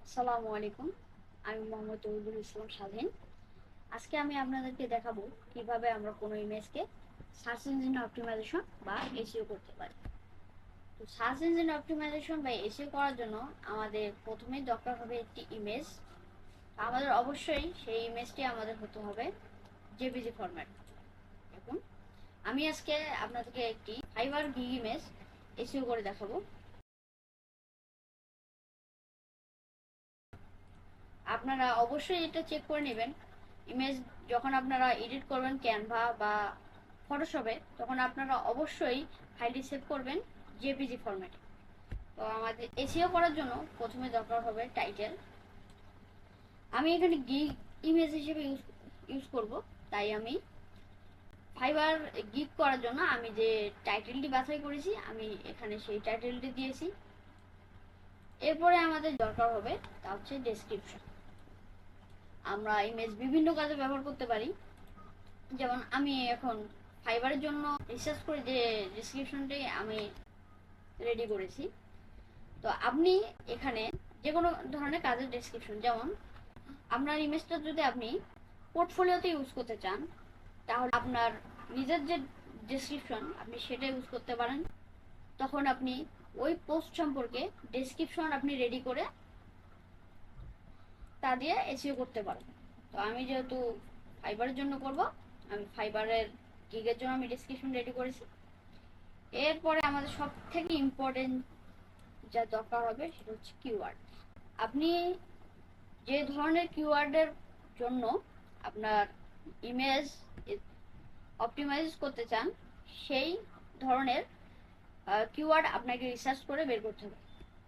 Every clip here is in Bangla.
আসসালামু আলাইকুম। আমি মোহাম্মদ তৌহিদুল ইসলাম স্বাধীন। আজকে আমি আপনাদেরকে দেখাবো কিভাবে আমরা কোনো ইমেজকে সার্চ ইঞ্জিন অপটিমাইজেশন বা এসইও করতে পারি। তো সার্চ ইঞ্জিন অপটিমাইজেশন বা এসইও করার জন্য আমাদের প্রথমেই দরকার হবে একটি ইমেজ। আমাদের অবশ্যই সেই ইমেজটি আমাদের হতে হবে জেপিজি ফরম্যাট। এখন আমি আজকে আপনাদেরকে একটি ফাইবার গিগ ইমেজ এসইও করে দেখাবো। আপনারা অবশ্যই এটা চেক করে নেবেন। ইমেজ যখন আপনারা এডিট করবেন ক্যানভা বা ফটোশপে, তখন আপনারা অবশ্যই ফাইলটি সেভ করবেন জেপিজি ফরম্যাটে। তো আমাদের এসইও করার জন্য প্রথমে দরকার হবে টাইটেল। আমি এখানে গিগ ইমেজ হিসেবে ইউজ করব, তাই আমি ফাইবার গিগ করার জন্য আমি যে টাইটেলটি বাছাই করেছি আমি এখানে সেই টাইটেলটি দিয়েছি। এরপরে আমাদের দরকার হবে তা হচ্ছে ডেসক্রিপশন। আমরা ইমেজ বিভিন্ন কাজে ব্যবহার করতে পারি। যেমন আমি এখন ফাইবারের জন্য রিসার্চ করে যে ডেসক্রিপশনটি আমি রেডি করেছি। তো আপনি এখানে যে কোনো ধরনের কাজের ডেসক্রিপশন, যেমন আপনার ইমেজটা যদি আপনি পোর্টফোলিওতে ইউজ করতে চান, তাহলে আপনার নিজের যে ডেসক্রিপশন আপনি সেটা ইউজ করতে পারেন। তখন আপনি ওই পোস্ট সম্পর্কে ডেসক্রিপশন আপনি রেডি করে তা দিয়ে এসইও করতে পারেন। তো আমি যেহেতু ফাইবারের জন্য করব, আমি ফাইবারের গিগের জন্য আমি ডেসক্রিপশন রেডি করেছি। এরপরে আমাদের সব থেকে ইম্পর্টেন্ট যা দরকার হবে সেটা হচ্ছে কিওয়ার্ড। আপনি যে ধরনের কিওয়ার্ডের জন্য আপনার ইমেজ অপটিমাইজ করতে চান, সেই ধরনের কিওয়ার্ড আপনাকে রিসার্চ করে বের করতে হবে।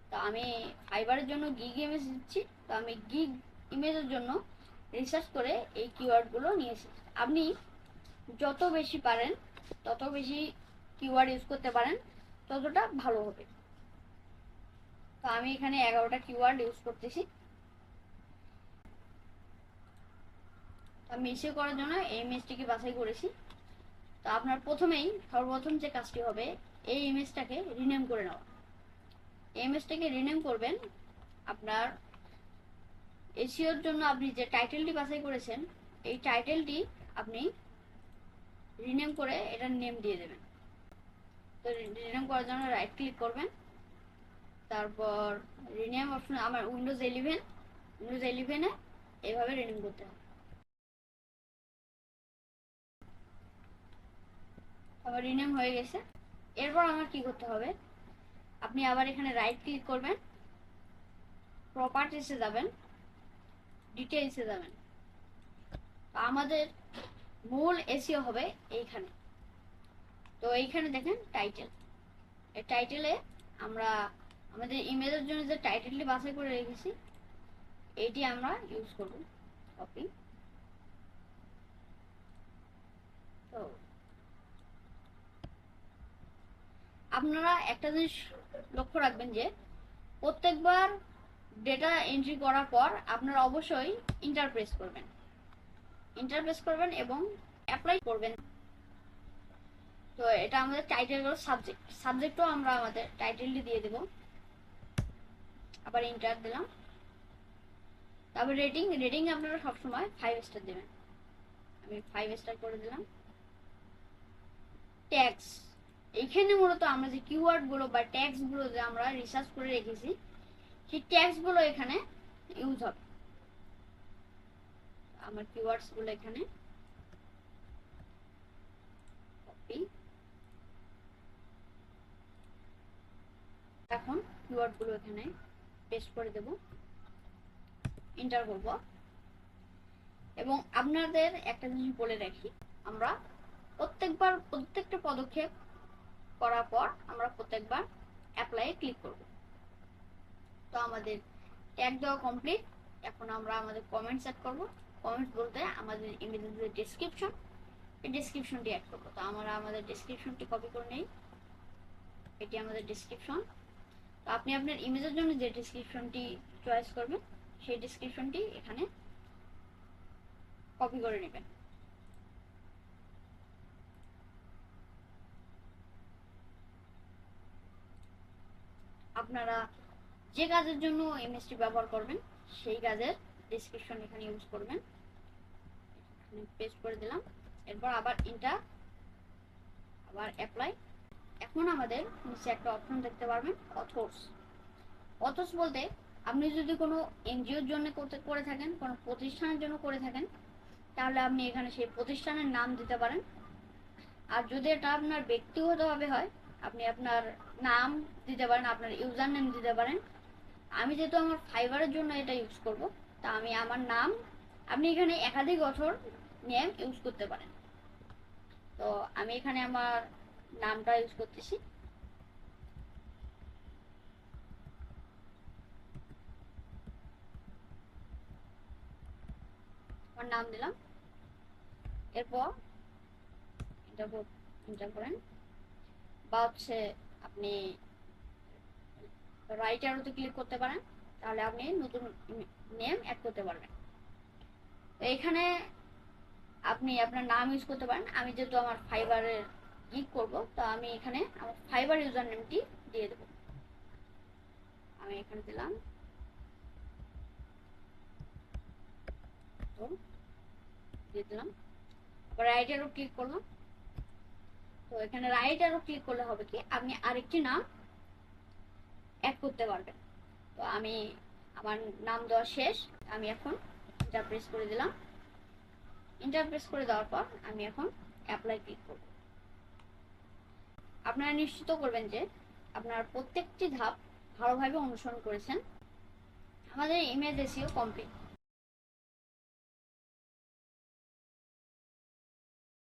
তো আমি ফাইবারের জন্য গিগ ইমেজ দিচ্ছি, তো আমি গিগ ইমেজের জন্য রিসার্চ করে এই কিওয়ার্ডগুলো নিয়েছি। আপনি যত বেশি পারেন তত বেশি কিওয়ার্ড ইউজ করতে পারেন, ততটা ভালো হবে। তো আমি এখানে 11টা কিওয়ার্ড ইউজ করতেছি। আমি এসে করার জন্য এই ইমেজটিকে বাছাই করেছি। তো আপনার সর্বপ্রথম যে কাজটি হবে, এই ইমেজটাকে রিনেম করে নেওয়া। এই ইমেজটাকে রিনেম করবেন আপনার এসইওর জন্য। আপনি যে টাইটেলটি বাছাই করেছেন, এই টাইটেলটি আপনি রিনেম করে এটার নেম দিয়ে দেবেন। তো রিনেম করার জন্য রাইট ক্লিক করবেন, তারপর রিনেম অপশন, আমার উইন্ডোজ 11-এ এভাবে রিনেম করতে হবে। আমার রিনেম হয়ে গেছে। এরপর আমার কি করতে হবে, আপনি আবার এখানে রাইট ক্লিক করবেন, প্রপার্টিসে যাবেন, ডিটেইলসে যাবেন। আমাদের মূল এসইও হবে এইখানে। তো এইখানে দেখেন টাইটেল। এই টাইটেলে আমরা আমাদের ইমেজের জন্য যে টাইটেলটি বাছাই করে রেখেছি, এইটি আমরা ইউজ করব। কপি। তো আপনারা একটা জিনিস লক্ষ্য রাখবেন যে প্রত্যেকবার ডেটা এন্ট্রি করার পর আপনারা অবশ্যই ইন্টার প্রেস করবেন এবং অ্যাপ্লাই করবেন। তো এটা আমাদের টাইটেল হলো সাবজেক্টও আমরা আমাদের টাইটেলটি দিয়ে দেব। আবার ইন্টার দিলাম। তারপর রেটিং আপনারা সবসময় 5 স্টার দেবেন। আমি 5 স্টার করে দিলাম। ট্যাগস, এইখানে মূলত আমরা যে কিওয়ার্ডগুলো বা ট্যাগসগুলো যে আমরা রিসার্চ করে রেখেছি, সেই ট্যাগসগুলো এখানে ইউজ হবে। আমার কিওয়ার্ডসগুলো এখানে কপি। এখন কিওয়ার্ডগুলো এখানে পেস্ট করে দেব, এন্টার করব। এবং আপনাদের একটা জিনিস বলে রাখি, আমরা প্রত্যেকটা পদক্ষেপ করার পর আমরা প্রত্যেকবার অ্যাপ্লাই ক্লিক করব। তো আমাদের ট্যাগ দেওয়া কমপ্লিট। এখন আমরা আমাদের কমেন্টস অ্যাড করব। কমেন্টস বলতে আমাদের ইমেজের যে ডেসক্রিপশন, এই ডেসক্রিপশনটি অ্যাড করব। তো আমরা আমাদের ডেসক্রিপশনটি কপি করে নেই। এটি আমাদের ডেসক্রিপশন। তো আপনি আপনার ইমেজের জন্য যে ডেসক্রিপশনটি চয়েস করবেন, সেই ডেসক্রিপশনটি এখানে কপি করে নেবেন। আপনারা যে কাজের জন্য ইমেজটি ব্যবহার করবেন সেই কাজের ডেসক্রিপশন এখানে ইউজ করবেন। পেস্ট করে দিলাম, এরপর আবার ইন্টার, আবার অ্যাপ্লাই। এখন আমাদের নিচে একটা অপশন দেখতে পারবেন অথর্স। অথর্স বলতে আপনি যদি কোনো এনজিওর জন্য করে থাকেন, কোনো প্রতিষ্ঠানের জন্য করে থাকেন, তাহলে আপনি এখানে সেই প্রতিষ্ঠানের নাম দিতে পারেন। আর যদি এটা আপনার ব্যক্তিগতভাবে হয়, আপনি আপনার নাম দিতে পারেন, আপনার ইউজার নেম দিতে পারেন। আমি যেহেতু আমার ফাইবারের জন্য এটা ইউজ করব, তা আমি আমার নাম, আপনি এখানে একাধিক অথর নেম ইউজ করতে পারেন। তো আমি এখানে আমার নামটা ইউজ করতেছি। আমার নাম দিলাম, এরপর এন্টার করেন, বা হচ্ছে আপনি রাইট অ্যারোতে ক্লিক করতে পারেন, তাহলে আপনি নতুন নেম অ্যাড করতে পারবেন। তো এখানে আপনি আপনার নাম ইউজ করতে পারেন। আমি যেহেতু আমার ফাইবারের গিগ করব, তো আমি এখানে আমার ফাইবার ইউজার নেমটি দিয়ে দেব। আমি এখানে দিলাম, তো দিয়ে দিলাম, রাইট অ্যারো ক্লিক করলাম। তো এখানে রাইট অ্যারো ক্লিক করলে হবে কি, আপনি আরেকটি নাম অ্যাড করতে পারবেন। তো আমি আমার নাম দেওয়া শেষ, আমি এখন এন্টার প্রেস করে দিলাম। এন্টার প্রেস করে দেওয়ার পর আমি এখন অ্যাপ্লাই ক্লিক করব। আপনারা নিশ্চিত করবেন যে আপনার প্রত্যেকটি ধাপ ভালোভাবে অনুসরণ করেছেন। আমাদের ইমেজ এসইও কমপ্লিট।